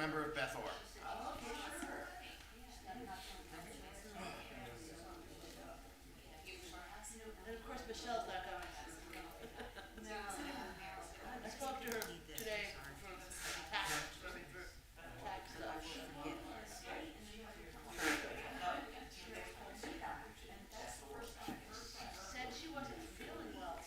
member of Beth Or. And of course, Michelle's not going. I spoke to her today for tax stuff. Said she wasn't feeling well.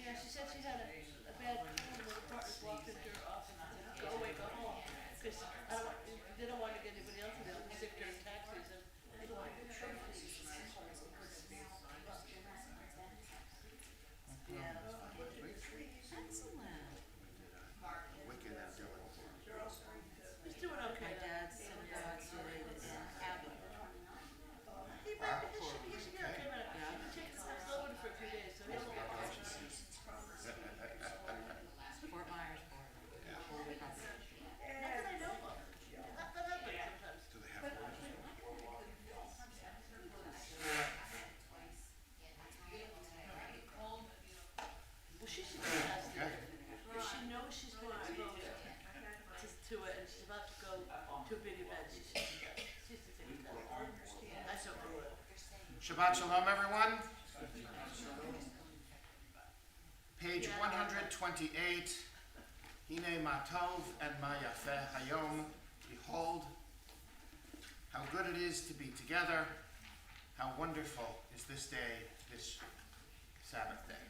Yeah, she said she had a bad cold when the partners walked into her office and said, go away, go home. Because they don't want to get anybody else to get sick during tax season. They don't want to get trouble. Yeah. He's doing okay. My dad's synagogue in Kabbalat. He should be okay, but I've been taking some over for a few days, so he'll be okay. Fort Myers born. Not that I know of. That happens sometimes. Do they have one? Well, she should be tested. Because she knows she's been exposed to it, and she's about to go to a big event. She should take a test. That's okay. Shabbat Shalom, everyone. Page 128. Hine ma tov and ma yafeh hayom. Behold, how good it is to be together. How wonderful is this day, this Sabbath day.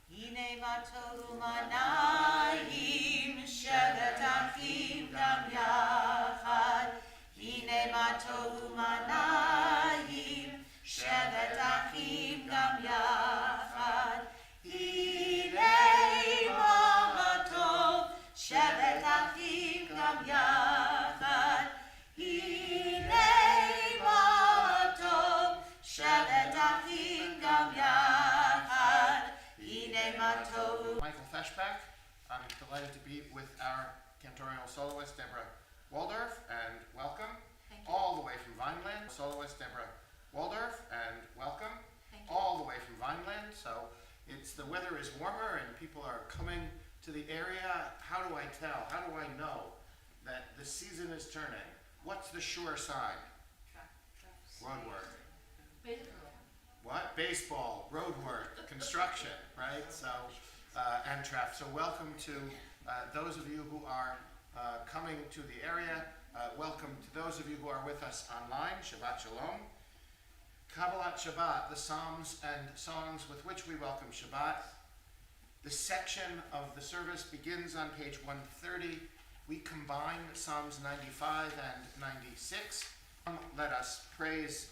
Hine ma tohu manayim shevet achim gam yachad. Hine ma tohu manayim shevet achim gam yachad. Hine ma tov shevet achim gam yachad. Hine ma tov shevet achim gam yachad. Hine ma tov. Michael Feshbach. I'm delighted to be with our cantorial soloist, Deborah Waldorf, and welcome. Thank you. All the way from Vineland. Soloist, Deborah Waldorf, and welcome. Thank you. All the way from Vineland. So the weather is warmer and people are coming to the area. How do I tell? How do I know that the season is turning? What's the sure sign? Road work. What? Baseball, road work, construction, right? So, and traffic. So welcome to those of you who are coming to the area. Welcome to those of you who are with us online. Shabbat Shalom. Kabbalat Shabbat, the psalms and songs with which we welcome Shabbat. The section of the service begins on page 130. We combine Psalms 95 and 96. Let us praise,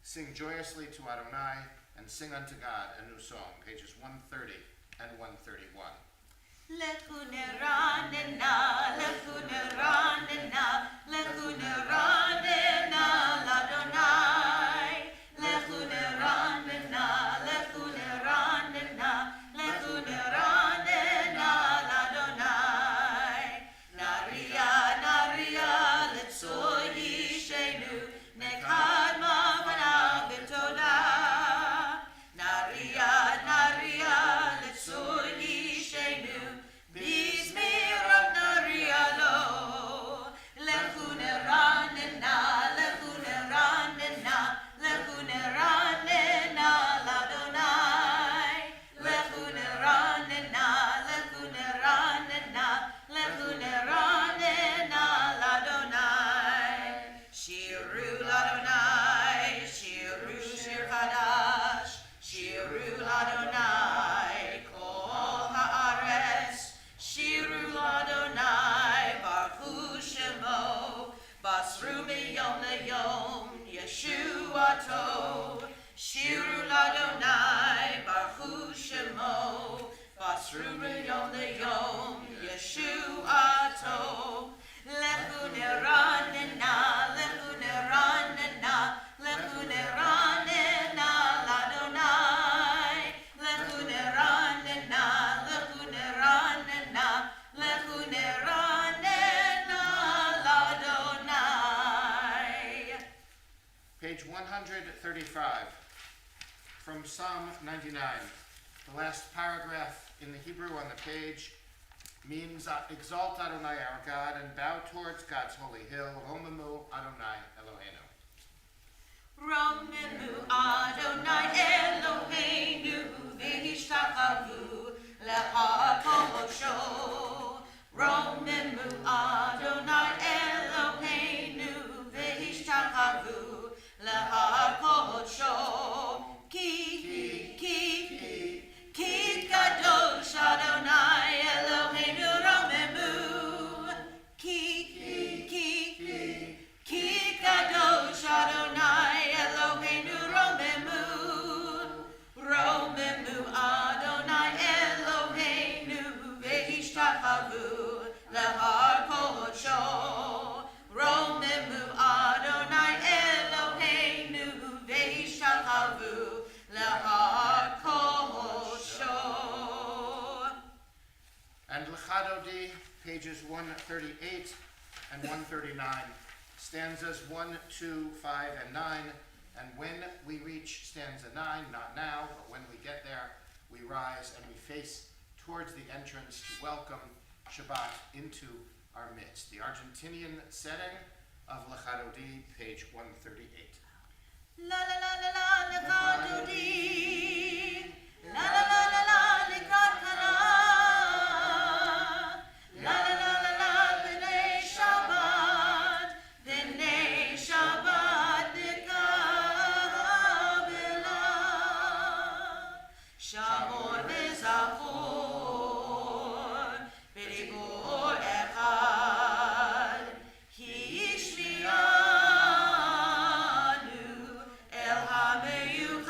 sing joyously to Adonai, and sing unto God a new song. Pages 130 and 131. Lechu neranena, lechu neranena, lechu neranena, l'Adonai. Lechu neranena, lechu neranena, lechu neranena, l'Adonai. Naria, naria, letzoi yishenu, nekad mavanav b'todah. Naria, naria, letzoi yishenu, b'zmirav naria lo. Lechu neranena, lechu neranena, lechu neranena, l'Adonai. Lechu neranena, lechu neranena, lechu neranena, l'Adonai. Shiru l'Adonai, shiru shir chadash, shiru l'Adonai, kol haaretz. Shiru l'Adonai, baruch shemo, basru miyom leyom, Yeshuato. Shiru l'Adonai, baruch shemo, basru miyom leyom, Yeshuato. Lechu neranena, lechu neranena, lechu neranena, l'Adonai. Lechu neranena, lechu neranena, lechu neranena, l'Adonai. Page 135 from Psalm 99, the last paragraph in the Hebrew on the page means exalt Adonai our God and bow towards God's holy hill. Romemu Adonai Eloheinu. Romemu Adonai Eloheinu v'hishtachvu leHakodesho. Romemu Adonai Eloheinu v'hishtachvu leHakodesho. Ki kadosh Adonai Eloheinu Romemu. Ki kadosh Adonai Eloheinu Romemu. Romemu Adonai Eloheinu v'hishtachvu leHakodesho. Romemu Adonai Eloheinu v'hishtachvu leHakodesho. And Lechadodi, pages 138 and 139, stanzas 1, 2, 5, and 9. And when we reach stanza 9, not now, but when we get there, we rise and we face towards the entrance to welcome Shabbat into our midst. The Argentinian setting of Lechadodi, page 138. La la la la la Lechadodi. La la la la la Likrat Kana. La la la la la B'nei Shabbat. B'nei Shabbat B'Kabbalat. Shamor v'Zachor B'Dibur Echad. Ki yishvi'anu El HaMeyuchad.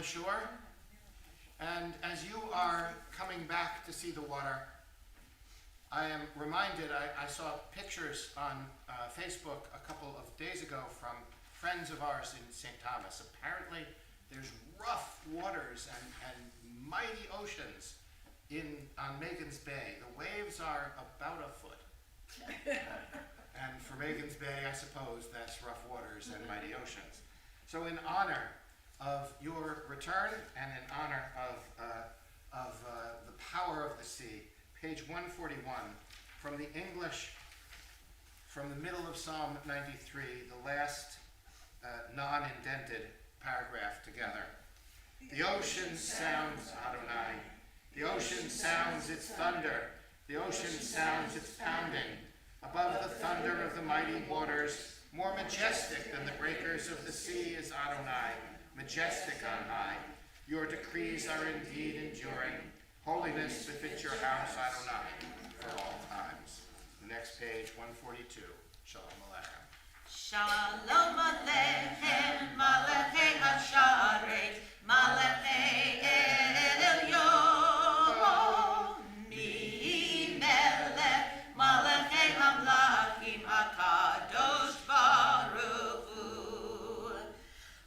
the shore. And as you are coming back to see the water, I am reminded, I saw pictures on Facebook a couple of days ago from friends of ours in St. Thomas. Apparently, there's rough waters and mighty oceans on Megan's Bay. The waves are about a foot. And for Megan's Bay, I suppose that's rough waters and mighty oceans. So in honor of your return and in honor of the power of the sea, page 141, from the English, from the middle of Psalm 93, the last non-indented paragraph together. The ocean sounds Adonai. The ocean sounds its thunder. The ocean sounds its pounding. Above the thunder of the mighty waters, more majestic than the breakers of the sea is Adonai, majestic on high. Your decrees are indeed enduring. Holiness befits your house, Adonai, for all times. The next page, 142. Shalom Aleichem. Shalom Aleichem, Malachei Hasharet, Malachei Elyon, Mi Melech, Malachei Hamlachim, HaKadosh Baruch Hu.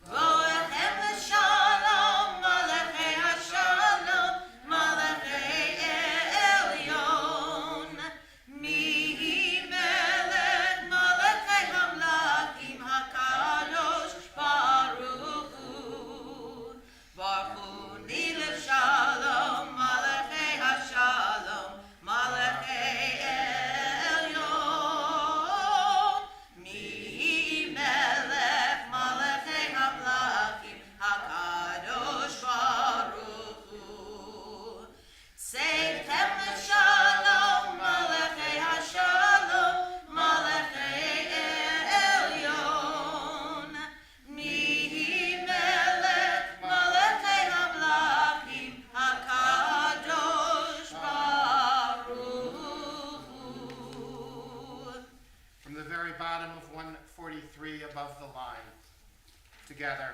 Roechem L'Shalom, Malachei Hashalom, Malachei Elyon, Mi Melech, Malachei Hamlachim, HaKadosh Baruch Hu. Baruchuni L'Shalom, Malachei Hashalom, Malachei Elyon, Mi Melech, Malachei Hamlachim, HaKadosh Baruch Hu. Seichem L'Shalom, Malachei Hashalom, Malachei Elyon, Mi Melech, Malachei Hamlachim, HaKadosh Baruch Hu. From the very bottom of 143 above the line, together,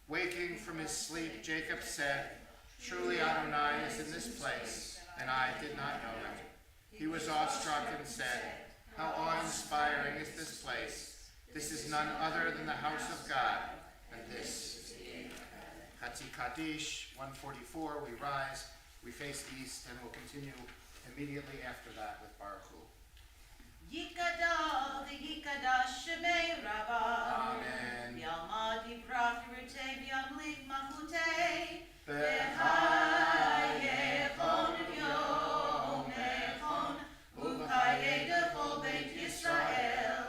waking from his sleep, Jacob said, Truly Adonai is in this place, and I did not know it. He was awestruck and said, How awe-inspiring is this place? This is none other than the house of God, and this. Chatzi Kaddish, 144, we rise, we face east, and we'll continue immediately after that with Baruch Hu. Yikadal v'yikadash shemei Rabbah. Amen. Yalmad yiprach yirtei v'yamlik machutei. Bechaye V'chayechon v'yomechon. U'chaye dechol beit Yisrael.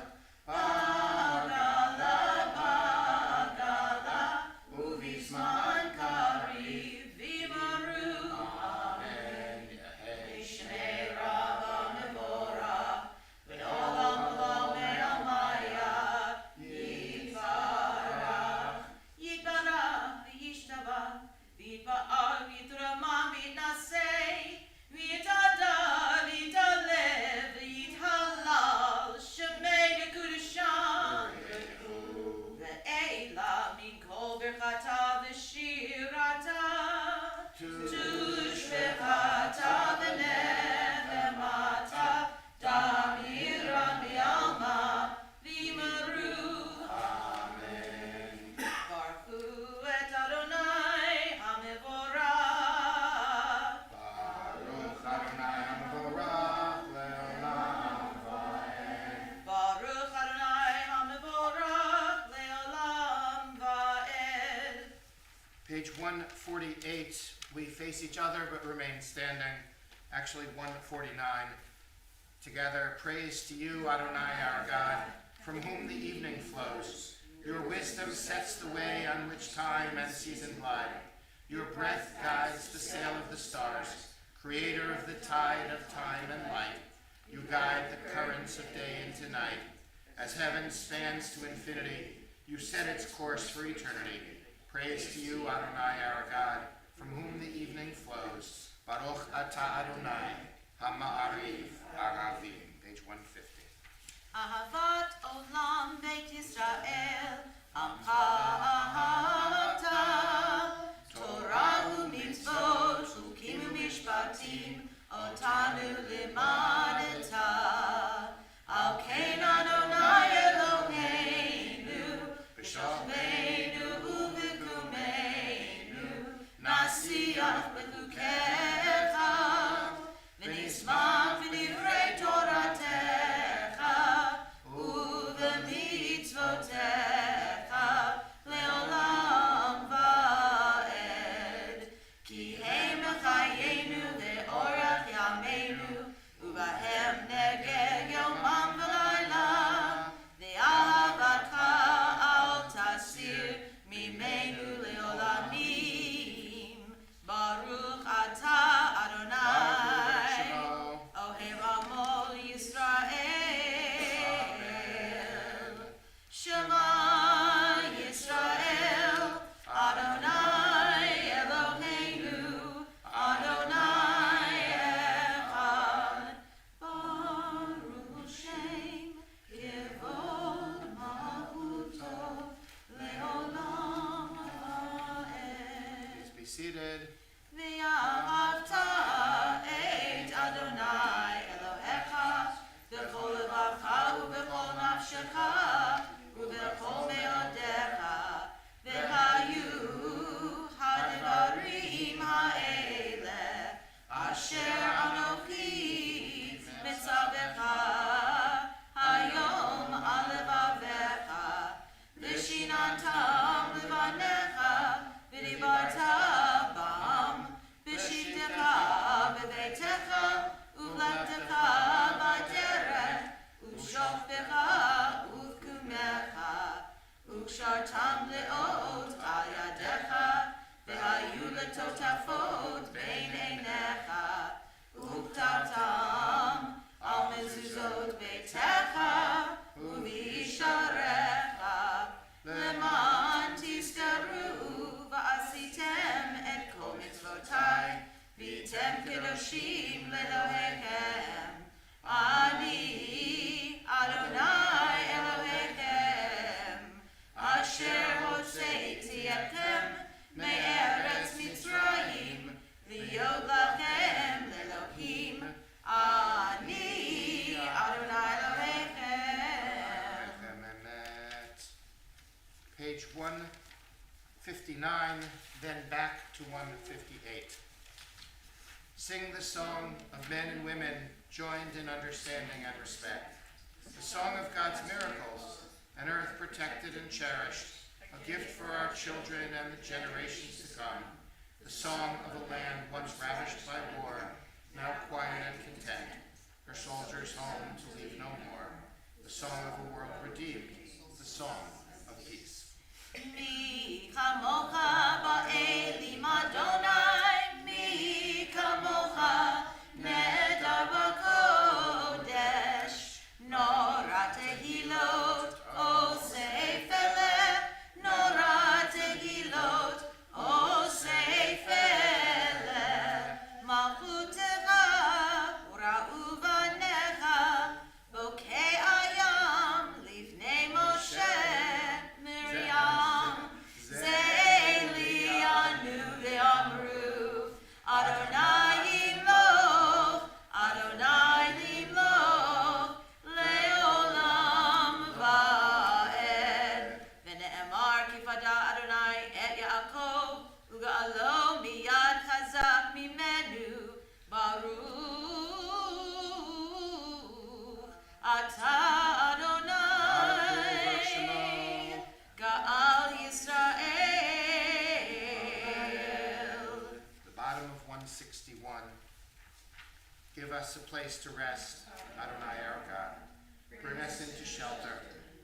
Bagala, bagala. U'vizman kariv v'maru. Amen. Yehei Shemei Rabbah mevorach. V'olam olam me'almaya. Yivarach. Yivarach v'yishtabach. V'yitpa'al v'yitrama v'yitnasei. V'yitadar v'yitalev v'yithalal. Shemei Yekudasham. Ve'ela min kol berchata v'shirata. Tushbechata v'nevemata. Damiran v'yalma v'yimaru. Amen. Baruch Hu et Adonai hamevorach. Baruch Adonai HaMevorach le'olam va'ed. Baruch Adonai hamevorach le'olam va'ed. Page 148, we face each other but remain standing. Actually, 149. Together, praise to you, Adonai, our God, from whom the evening flows. Your wisdom sets the way on which time and season glide. Your breath guides the sail of the stars, creator of the tide of time and light. You guide the currents of day into night. As heaven spans to infinity, you set its course for eternity. Praise to you, Adonai, our God, from whom the evening flows. Baruch atah Adonai, ha'ma'ariv aravim. Page 150. Ahavat olam beit Yisrael, amcha ahavta, Otanu limaneta. Al Kain Adonai Eloheinu. B'shalmeinu u'b'kumeinu. Nasiach b'chukecha. V'nismach v'divrei Toratecha. U'v'mitzvotecha. Le'olam va'ed. Ki heim chayenu le'orach yameinu. U'bahem neged yomam v'layla. Ve'ahavatcha al tasir mimenu le'olamim. Baruch atah Adonai. Ohev Amol Yisrael. Shema Yisrael. Adonai Eloheinu. Adonai Echad. Baruch Shem Kivod Malchuto Leolam Va'ed. Please be seated. Ve'ahavta et Adonai Elohecha b'chol levacha u'b'chol nafshecha u'b'chol me'odecha ve'hayu ha'devarim ha'ele asher anochi mitzavecha hayom al levavecha v'shinantam levanecha v'dibarta bam b'shitecha b'beitecha u'v'lechtecha b'derech u'shoftecha u'v'kumecha u'kshartam le'ot al yadecha v'hayu letotafot bein einecha u'ktartam al mezuzot beitecha u'v'yisharecha leman tisteru v'asitem et kol mitzvotai v'yitem kedoshim le'Elohechem. Ani Adonai Elohechem asher hotzeiti etchem me'eretz Mitzrayim v'yod lachem le'Elohim. Ani Adonai Elohechem. Emet. Page 159, then back to 158. Sing the song of men and women joined in understanding and respect. The song of God's miracles, an earth protected and cherished, a gift for our children and the generations to come. The song of a land once ravished by war, now quiet and content, her soldiers home to leave no more. The song of a world redeemed, the song of peace. Mi kamocha ba'elim Adonai, mi kamocha nedar b'kodesh, nora tehilot osei feleh, nora tehilot osei feleh, malchutecha ura'u banecha, bokei ayam livnei Moshe Miriam, Ze'elianu ve'amru, Adonai yimloch, Adonai yimloch, le'olam va'ed. V'ne'emar kifada Adonai et Yaakov, uga'alo miyad chazak mimenu, Baruch atah Adonai, Ga'al Yisrael. The bottom of 161. Give us a place to rest, Adonai our God. Bring us into shelter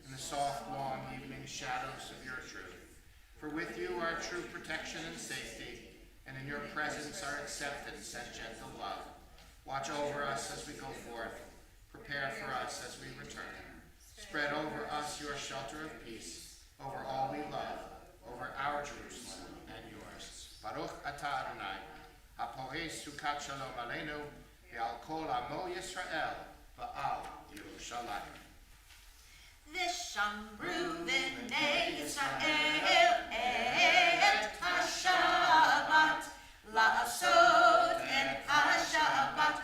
in the soft, long evening shadows of your truth. For with you are true protection and safety, and in your presence are acceptance and gentle love. Watch over us as we go forth. Prepare for us as we return. Spread over us your shelter of peace, over all we love, over our Jerusalem and yours. Baruch atah Adonai, haporei sukat shalom aleinu, ve'al kol amo Yisrael, va'al Yerushalayim. V'shamru v'nei Yisrael et ha-Shabbat, la'asot et ha-Shabbat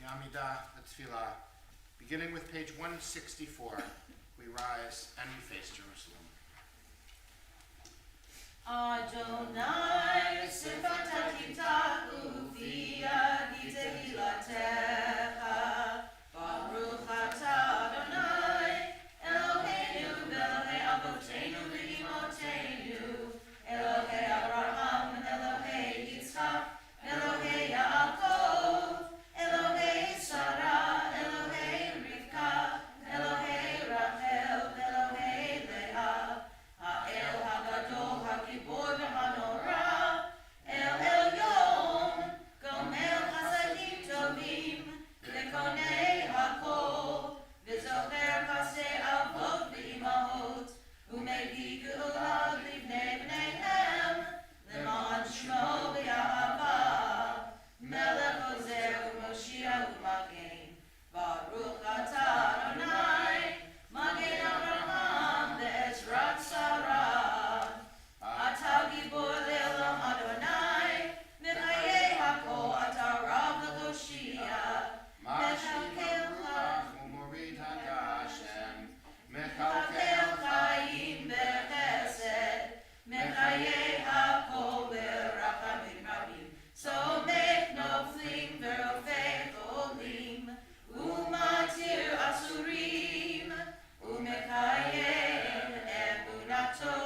Yamida Tefillah. Beginning with page 164, we rise and we face Jerusalem. Adonai, sifata kitaku via gitehilatecha. Baruch atah Adonai, Eloheinu Elohei Avotenu v'Imotenu, Elohei Abraham, Elohei Yitzchak, Elohei Yaakov, Elohei Sarah, Elohei Rivka, Elohei Rachel, Elohei Leah, Ha'el HaGadol HaGibor v'Hanorah, El Elyon, Gomel Chasadim Tovim, V'konei Hakol, V'zocher Chasei Avot v'Imahot, U'mevii Geula Livnei Bneihem, L'ma'an Shmo v'Yahava, Melech Ozer u'Moshiach u'Magen, Baruch atah Adonai, Magen Avraham ve'Ezrat Sarah. Atah Gibor le'olam Adonai, Mechayei hakol atah Rav v'Choshia, Mechalkel Umorid HaGashem. Mechalkel Chaim v'Chesed, Mechayei hakol v'Rachamim Rabim, Somech noflim v'Rofei cholim, Umatir asurim, Umechayem emunato,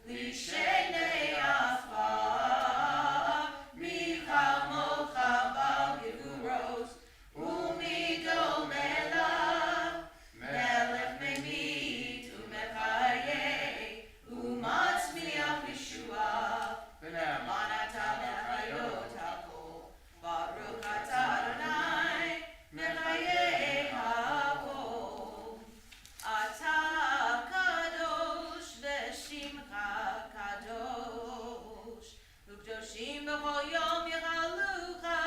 Lishenei afar, Michal mocha bal gevuros, Umidol melach, Melech memit, Umechayei, Umatzmiach Yeshua, Manata lechayot hakol, Baruch atah Adonai, Mechayei hakol. Atah kadosh v'shimcha kadosh, U'kdoshim b'chol yom yichalucha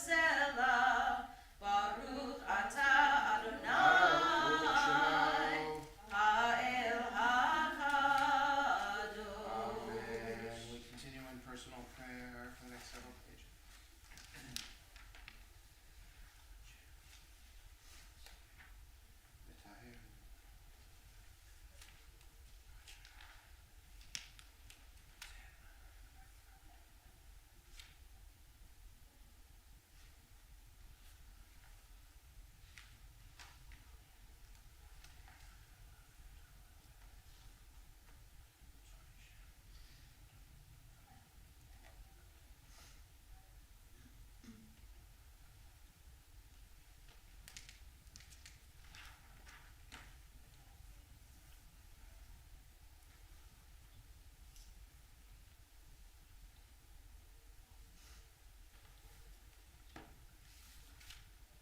selah, Baruch atah Adonai, Ha'el HaKadosh. Amen. We continue in personal prayer for the next several pages. V'tahir.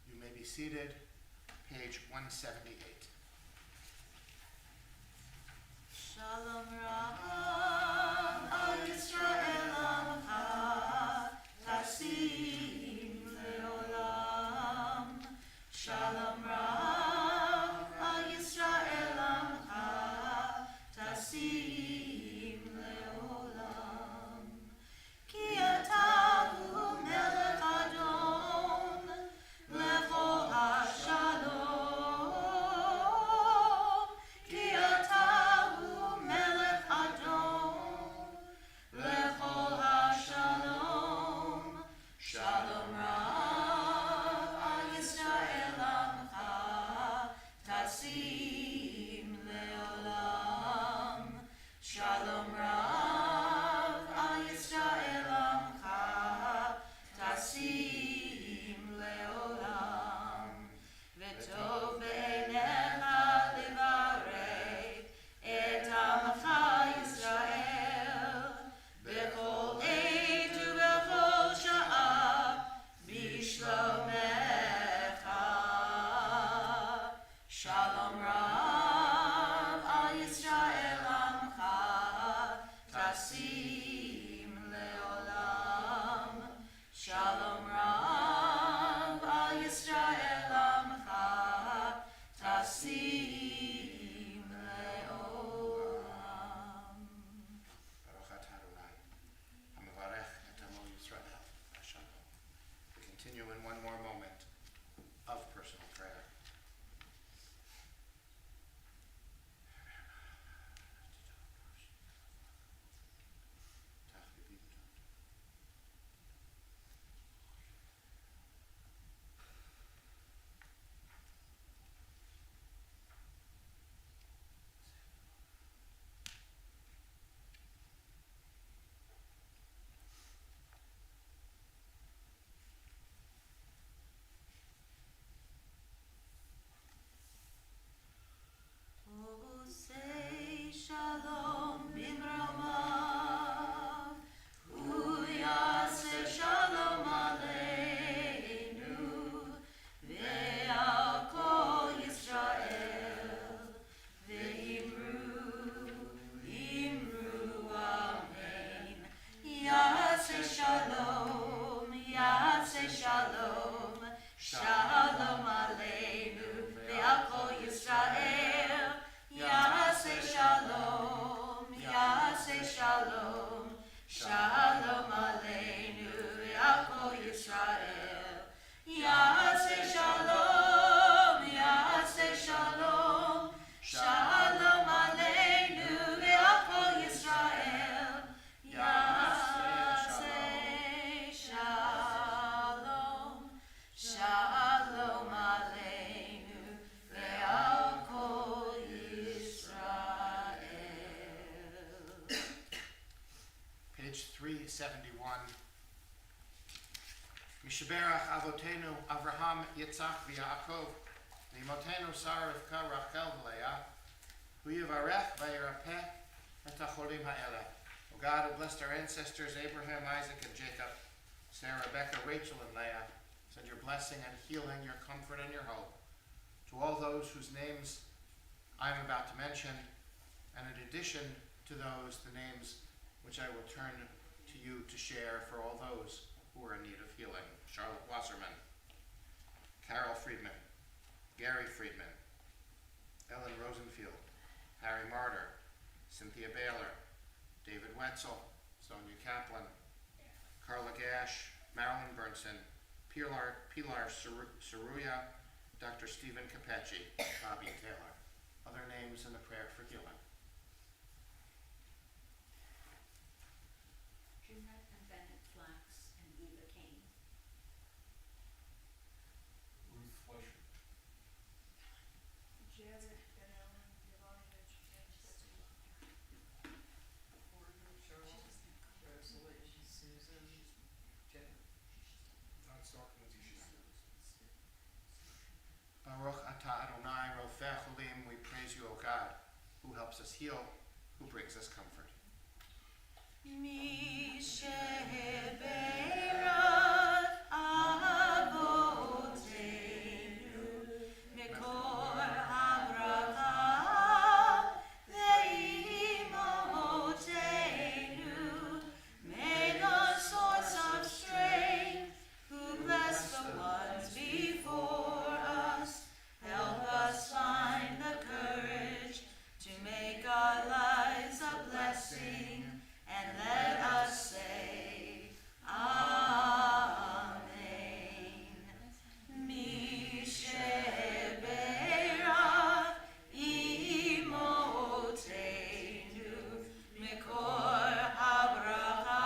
You may be seated. Page 178. Shalom Rabbah, Al Yisrael Amcha, Tasim Leolam. Shalom Rabbah, Al Yisrael Amcha, Tasim Leolam. Ki atah hu Melech Adon, Lechol HaShalom. Ki atah hu Melech Adon, Lechol HaShalom. Shalom Rav al Yisrael Amcha, Tasim Leolam. Shalom Rav al Yisrael Amcha, Tasim Leolam. V'tov b'einecha livarech et Amcha Yisrael, b'chol עת ובכל שעה, בשלומך. Shalom Rav al Yisrael Amcha, Tasim Leolam. Shalom Rav al Yisrael Amcha, Tasim Leolam. Baruch atah Adonai, hamavarech et amo Yisrael. Shalom. We continue in one more moment. Shalom Aleinu ve'al kol Yisrael. Yaseh Shalom, Yaseh Shalom. Shalom Aleinu ve'al kol Yisrael. Yaseh Shalom, Yaseh Shalom. Shalom Aleinu ve'al kol Yisrael. Yaseh Shalom, Shalom Aleinu ve'al kol Yisrael. Page 371. Mishaberach Avotenu Avraham Yitzchak v'Yaakov V'imotenu Sarah Rivka Rachel v'Leah Hu yivarech v'yirapeh et hacholim ha'eleh. O God, who blessed our ancestors Abraham, Isaac, and Jacob, Sarah, Rebecca, Rachel, and Leah, send your blessing and healing, your comfort and your hope to all those whose names I am about to mention, and in addition to those, the names which I will turn to you to share for all those who are in need of healing. Charlotte Wasserman, Carol Friedman, Gary Friedman, Ellen Rosenfield, Harry Martyr, Cynthia Baylor, David Wetzel, Sonia Kaplan, Carla Gash, Marilyn Burnson, Pilar Saruya, Dr. Stephen Capecci, Bobby Taylor. Other names in the prayer for healing. Jeanette and Bennett Flax and Eva Kane. Ruth Fleischer. Janet and Ellen Yovanovich and Stephanie. Gordon, Cheryl, Rosalie, Susan, Jen. Todd Stark, Lindsay Schuster. Baruch atah Adonai Rofeh Olim, we praise you, O God, who helps us heal, who brings us comfort. Misheberat avotenu mikor habracha ve'imotenu. May the source of strength, who bless the ones before us, help us find the courage to make our lives a blessing, and let us say, Amen. Misheberat imotenu mikor habracha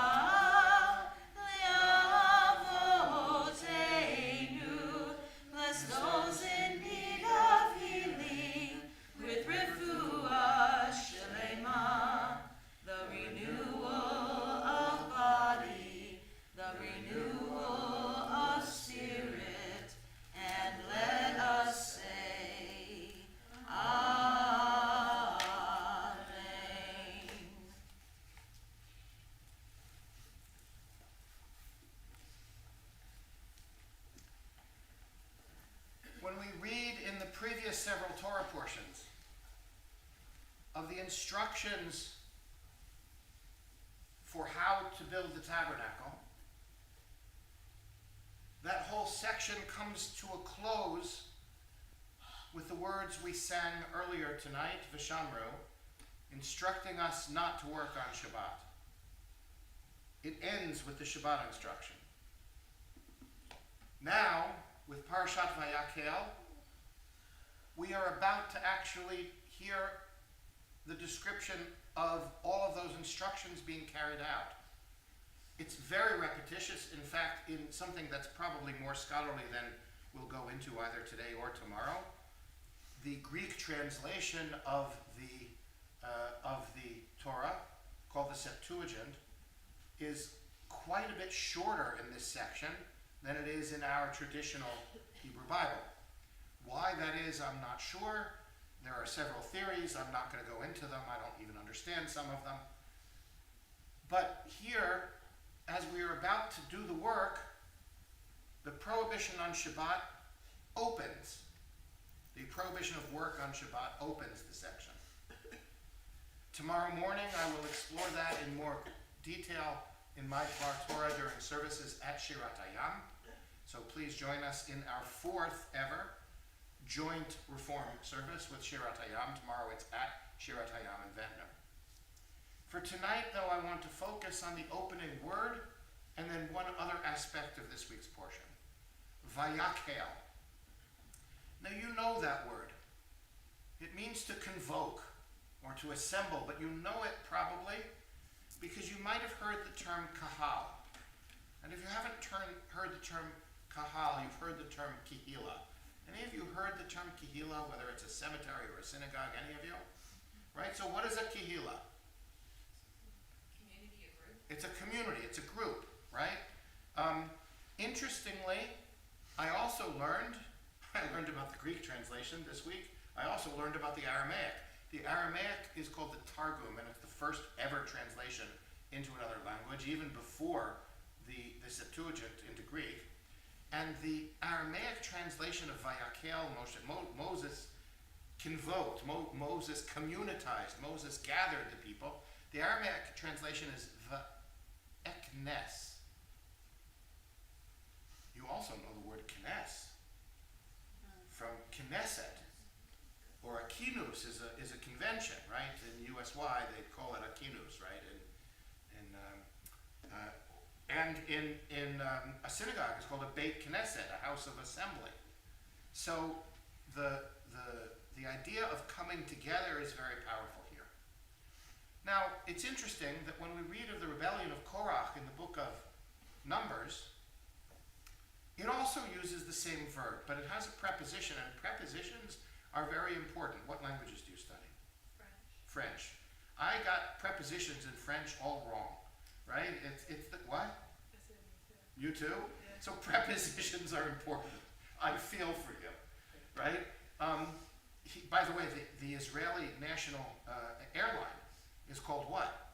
le'avotenu. Bless those in need of healing with refuah shlema, the renewal of body, the renewal of spirit, and let us say, Amen. When we read in the previous several Torah portions of the instructions for how to build the tabernacle, that whole section comes to a close with the words we sang earlier tonight, V'shamru, instructing us not to work on Shabbat. It ends with the Shabbat instruction. Now, with Parashat Vayakhel, we are about to actually hear the description of all of those instructions being carried out. It's very repetitious, in fact, in something that's probably more scholarly than we'll go into either today or tomorrow. The Greek translation of the Torah, called the Septuagint, is quite a bit shorter in this section than it is in our traditional Hebrew Bible. Why that is, I'm not sure. There are several theories. I'm not going to go into them. I don't even understand some of them. But here, as we are about to do the work, the prohibition on Shabbat opens. The prohibition of work on Shabbat opens the section. Tomorrow morning, I will explore that in more detail in my Torah during services at Shirat Hayam. So please join us in our 4th ever joint reform service with Shirat Hayam. Tomorrow it's at Shirat Hayam in Ventnor. For tonight, though, I want to focus on the opening word and then one other aspect of this week's portion. Vayakhel. Now you know that word. It means to convoke or to assemble, but you know it probably because you might have heard the term kahal. And if you haven't heard the term kahal, you've heard the term kihila. Any of you heard the term kihila, whether it's a cemetery or a synagogue, any of you? Right, so what is a kihila? Community, a group. It's a community, it's a group, right? Interestingly, I learned about the Greek translation this week. I also learned about the Aramaic. The Aramaic is called the Targum, and it's the first ever translation into another language, even before the Septuagint into Greek. And the Aramaic translation of Vayakhel, Moses convoked, Moses communitized, Moses gathered the people. The Aramaic translation is Va'eknes. You also know the word knes from Knesset, or a kinus is a convention, right? In USY they call it a kinus, right? And in a synagogue it's called a Beit Knesset, a house of assembly. So the idea of coming together is very powerful here. Now it's interesting that when we read of the rebellion of Korach in the book of Numbers, it also uses the same verb, but it has a preposition, and prepositions are very important. What languages do you study? French. I got prepositions in French all wrong, right? It's the, what? You too? Yeah. So prepositions are important. I feel for you, right? By the way, the Israeli national airline is called what?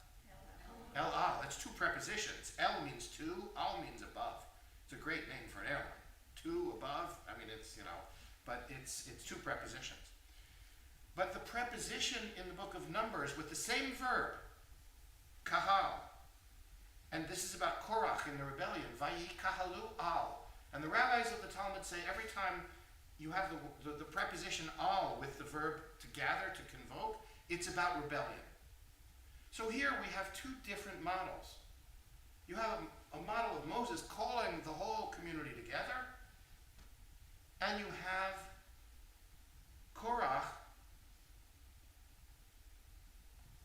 El Al. It's 2 prepositions. El means to, Al means above. It's a great name for an airline. To, above, I mean, it's, but it's 2 prepositions. But the preposition in the book of Numbers with the same verb, kahal, and this is about Korach in the rebellion, vayikahalu al. And the rabbis of the Talmud say every time you have the preposition al with the verb to gather, to convoke, it's about rebellion. So here we have 2 different models. You have a model of Moses calling the whole community together, and you have Korach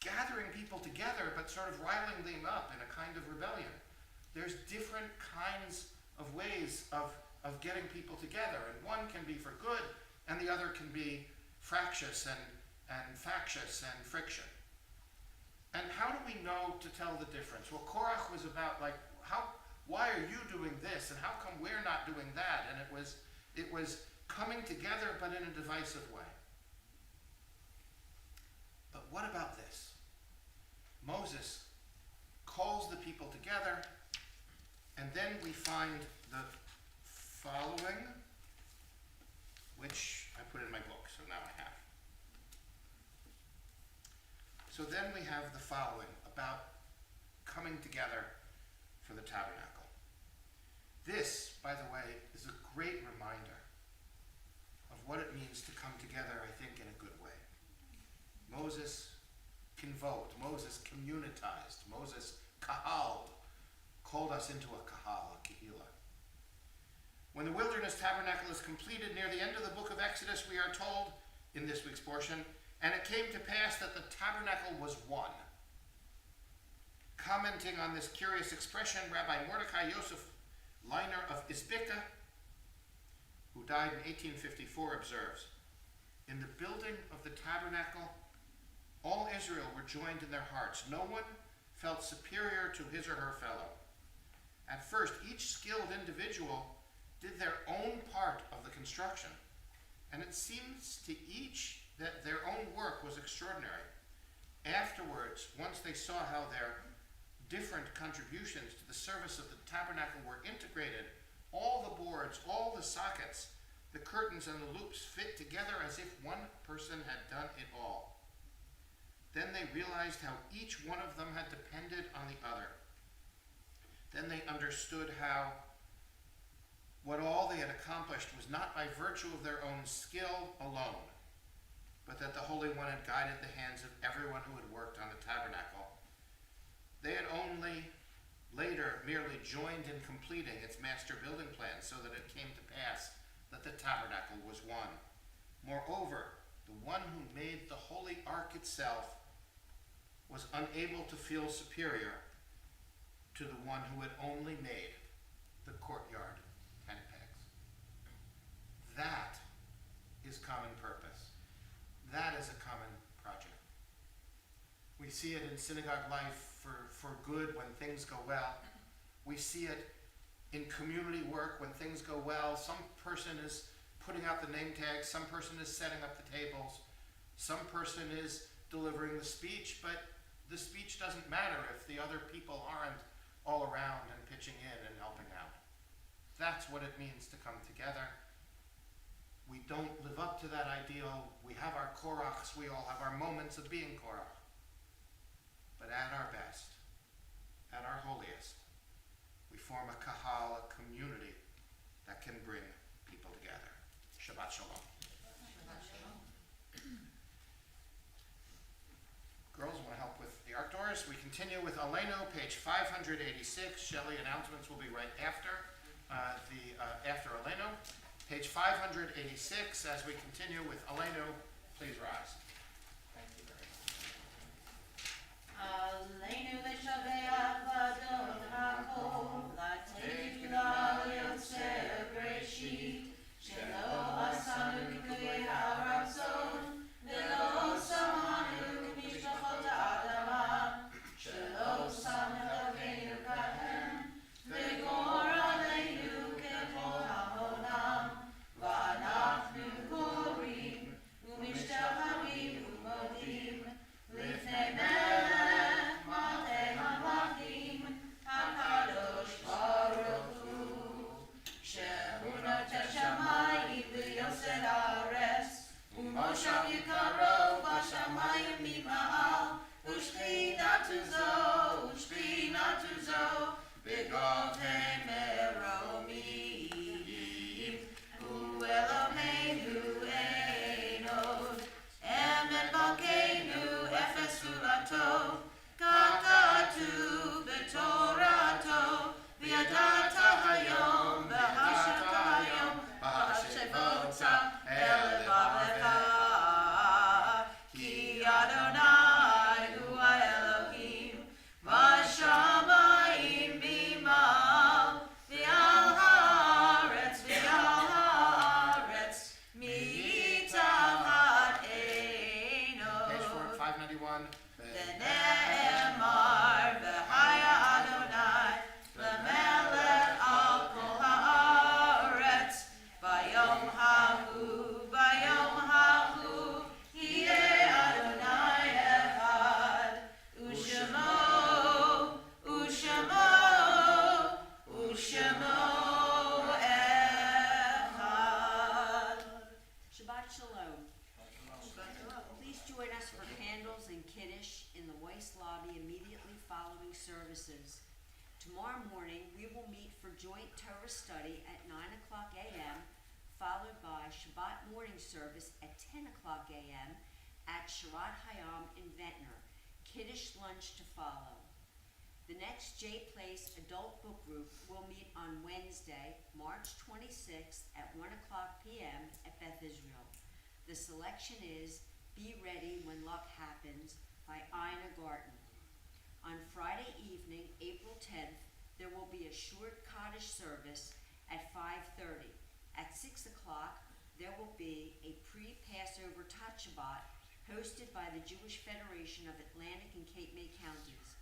gathering people together but sort of riling them up in a kind of rebellion. There's different kinds of ways of getting people together, and one can be for good and the other can be fractious and factious and friction. And how do we know to tell the difference? Well, Korach was about why are you doing this and how come we're not doing that? And it was coming together but in a divisive way. But what about this? Moses calls the people together, and then we find the following, which I put in my book, so now I have. So then we have the following about coming together for the tabernacle. This, by the way, is a great reminder of what it means to come together, I think, in a good way. Moses convoked, Moses communitized, Moses kahaled, called us into a kahal, a kehila. When the wilderness tabernacle is completed near the end of the book of Exodus, we are told in this week's portion, and it came to pass that the tabernacle was one. Commenting on this curious expression, Rabbi Mordecai Yosef Leiner of Isbika, who died in 1854, observes, in the building of the tabernacle, all Israel were joined in their hearts. No one felt superior to his or her fellow. At first, each skilled individual did their own part of the construction, and it seems to each that their own work was extraordinary. Afterwards, once they saw how their different contributions to the service of the tabernacle were integrated, all the boards, all the sockets, the curtains and the loops fit together as if one person had done it all. Then they realized how each one of them had depended on the other. Then they understood what all had accomplished was not by virtue of their own skill alone, but that the Holy One had guided the hands of everyone who had worked on the tabernacle. They had only later merely joined in completing its master building plan, so that it came to pass that the tabernacle was one. Moreover, the one who made the holy ark itself was unable to feel superior to the one who had only made the courtyard and pegs. That is common purpose. That is a common project. We see it in synagogue life for good when things go well. We see it in community work when things go well. Some person is putting out the name tags, some person is setting up the tables, some person is delivering the speech, but the speech doesn't matter if the other people aren't all around and pitching in and helping out. That's what it means to come together. We don't live up to that ideal. We have our korachs, we all have our moments of being korach. But at our best, at our holiest, we form a kahal, a community that can bring people together. Shabbat shalom. Girls want to help with the art doors. We continue with Aleno, page 586. Shelley, announcements will be right after after Aleno. Page 586, as we continue with Aleno, please rise. Aleinu leshabeach v'adon hakol, latenu la'aliyot se'er Bereshit, shelo asanu k'koyei ha'aratzon, v'lo samanu k'mishpachot ha'adama, shelo sam Elokeinu kahem, v'gor aleinu k'kol ha'olam, v'anachnu korim, u'mishtachavim u'modim, lifnei melech malchei hamlachim, hakadosh baruch hu, shehu notet shamayim v'yosed haaretz, u'moshav yikaro b'shamayim mima'al, u'shchinatu zo, b'govei meromim, hu Eloheinu ein od, emet malkeinu efes ulato, kakatu b'torato, v'yadata hayom v'hashata hayom, v'hashevota el levavecha, ki Adonai hu ha'Elohim, v'shamayim b'mal, v'al haaretz mitachat einod. Page 591. V'ne'emar v'haya Adonai l'melech al kol haaretz, bayom hahu yeh Adonai echad, u'shemo echad. Shabbat Shalom. Please join us for candles and kiddush in the Weiss lobby immediately following services. Tomorrow morning, we will meet for joint Torah study at 9 o'clock a.m., followed by Shabbat morning service at 10 o'clock a.m. at Sharat Hayam in Ventnor. Kiddush lunch to follow. The next J Place Adult Book Group will meet on Wednesday, March 26th at 1 o'clock p.m. at Beth Israel. The selection is Be Ready When Luck Happens by Ina Garten. On Friday evening, April 10th, there will be a short Kaddish service at 5:30. At 6 o'clock, there will be a pre-Passover Tat Shabbat hosted by the Jewish Federation of Atlantic and Cape May Counties.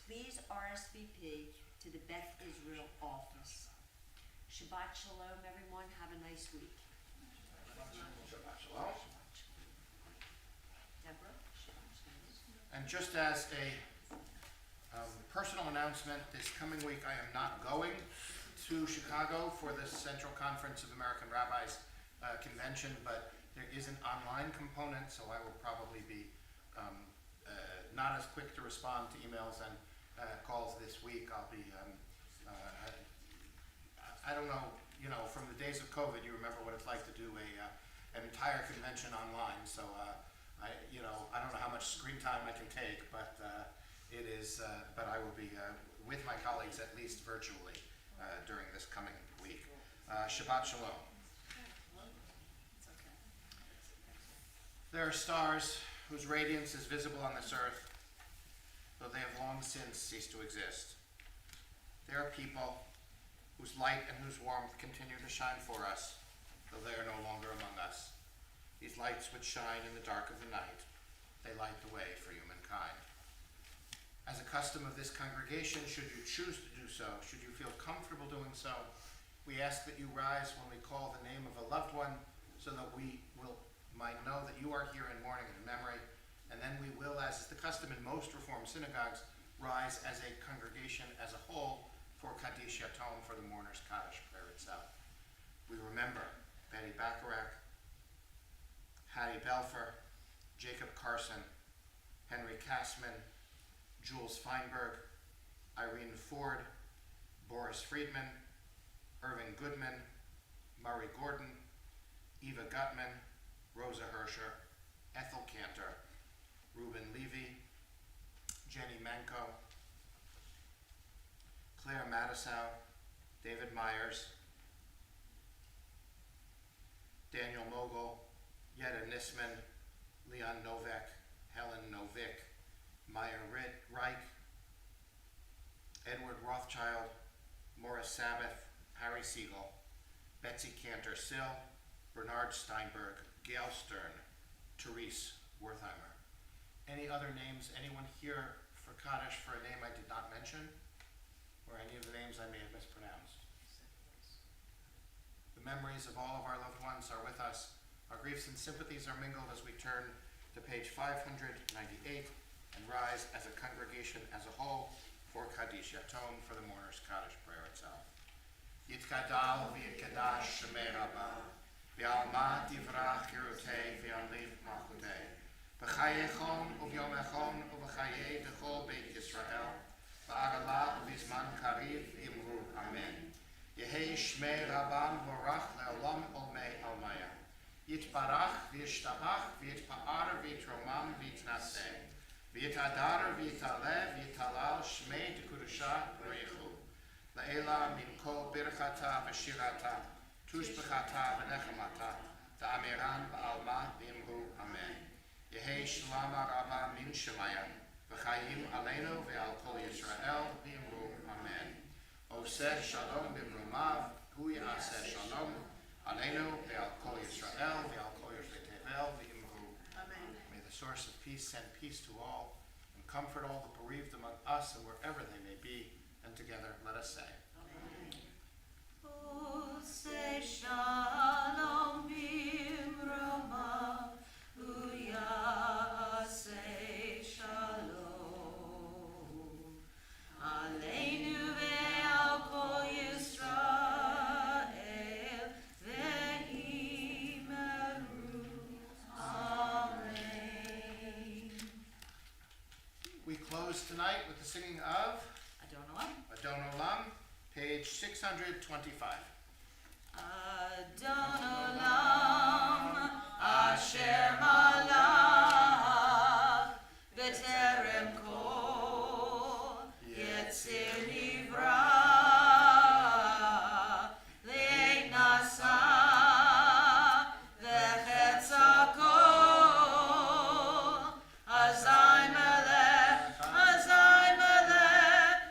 Please RSVP to the Beth Israel office. Shabbat Shalom, everyone. Have a nice week. Shabbat shalom. Deborah? Shabbat Shalom. And just as a personal announcement, this coming week I am not going to Chicago for the Central Conference of American Rabbis convention, but there is an online component, so I will probably be not as quick to respond to emails and calls this week. I'll be, I don't know, from the day days of COVID, you remember what it's like to do an entire convention online. So I don't know how much screen time I can take, but but I will be with my colleagues at least virtually during this coming week. Shabbat Shalom. It's okay. There are stars whose radiance is visible on this earth, though they have long since ceased to exist. There are people whose light and whose warmth continue to shine for us, though they are no longer among us. These lights which shine in the dark of the night, they light the way for humankind. As a custom of this congregation, should you choose to do so, should you feel comfortable doing so, we ask that you rise when we call the name of a loved one, so that we might know that you are here in mourning and memory, and then we will, as is the custom in most Reformed synagogues, rise as a congregation as a whole for Kaddish Yatom, for the mourner's Kaddish prayer itself. We remember Betty Bacharach, Hattie Belfer, Jacob Carson, Henry Kassman, Jules Feinberg, Irene Ford, Boris Friedman, Irving Goodman, Murray Gordon, Eva Gutman, Rosa Herscher, Ethel Cantor, Reuben Levy, Jenny Manko, Claire Matisow, David Myers, Daniel Mogul, Yetta Nisman, Leon Novak, Helen Novik, Maya Reich, Edward Rothschild, Morris Sabbath, Harry Siegel, Betsy Cantor-Sill, Bernard Steinberg, Gail Stern, Therese Wertheimer. Any other names, anyone here for Kaddish for a name I did not mention? Or any of the names I may have mispronounced? The memories of all of our loved ones are with us. Our griefs and sympathies are mingled as we turn to page 598 and rise as a congregation as a whole for Kaddish Yatom, for the mourner's Kaddish prayer itself. Yitkadal v'yitkadash shemei Rabbah, v'alma divrach kirutei v'yamliv malchutei, b'chayechon u'vyomechon u'b'chayei d'chol beit Yisrael, ba'agala u'vizman kariv imru amen. Yehei shmei Rabbah morach le'olam olmei almaya. Yitbarach v'yishtabach v'yitpa'ar v'yitromam v'yitnaseh. V'yitadar v'yitaleh v'yitalal shmei d'kudusha v'rechu. La'ela min kol birchata v'shirata, tushbechata v'nechamata, ta'amiran ba'alma v'imru amen. Yehei shalama rabba min shemaya, v'chayim aleinu ve'al kol Yisrael v'imru amen. Oseh shalom b'mrumav, hu ya'aseh shalom, aleinu ve'al kol Yisrael ve'al kol Yoshvei Tevel v'imru. Amen. May the source of peace send peace to all, and comfort all the bereaved among us and wherever they may be. And together, let us say. Oseh shalom b'mrumav, hu ya'aseh shalom, aleinu ve'al kol Yisrael ve'imeru. Amen. We close tonight with the singing of Adon Olam, page 625. Adon Olam, Asher Malach, B'terem Kol, Yetzir Nivra, Le'et Nasa, V'chetz HaKol, Azai Melech,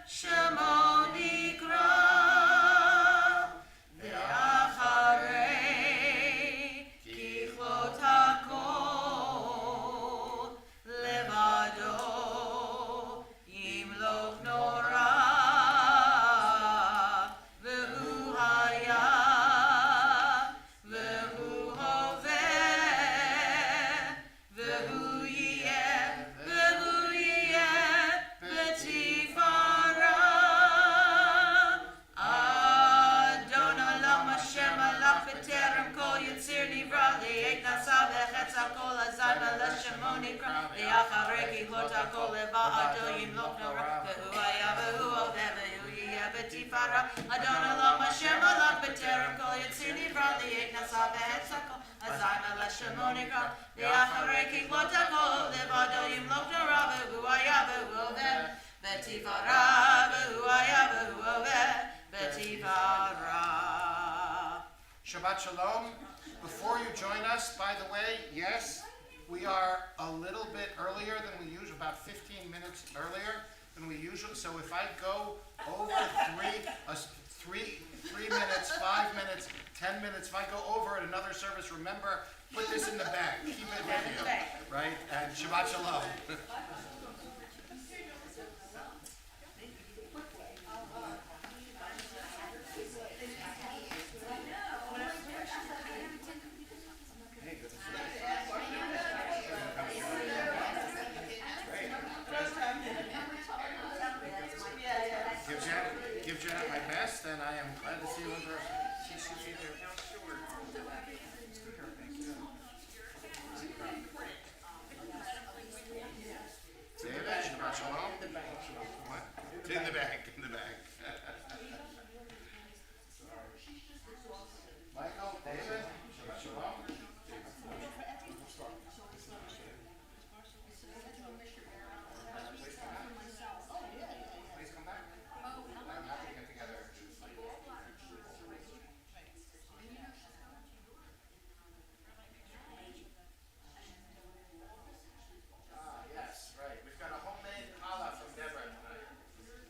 Shemo Nikra, Ve'acharei Kichlot HaKol, Levado, Yimloch Nora, V'hu Haya, V'hu Hoveh, V'hu Yeh, B'tifara. Adon Olam Asher Malach B'terem Kol Yetzir Nivra, Le'et Nasa V'chetz HaKol, Azai Melech Shemo Nikra, Ve'acharei Kichlot HaKol, Levado Yimloch Nora, V'hu Haya, V'hu Hoveh, V'hu Yeh, B'tifara. Adon Olam Asher Malach B'terem Kol Yetzir Nivra, והצקו, אזי מלשמוניקה, ואחרי ככבודתו, לבדו ימלוך תורה והוא היה והוא עובד, ותפארה והוא היה והוא עובד, ותפארה. Shabbat Shalom. Before you join us, by the way, yes, we are a little bit earlier than we usually, about 15 minutes earlier than we usually. So if I go over three minutes, 5 minutes, 10 minutes, if I go over at another service, remember, put this in the bag. Keep it with you, right? And Shabbat Shalom. Give Janet my best, and I am glad to see you in person. She should be there. How short?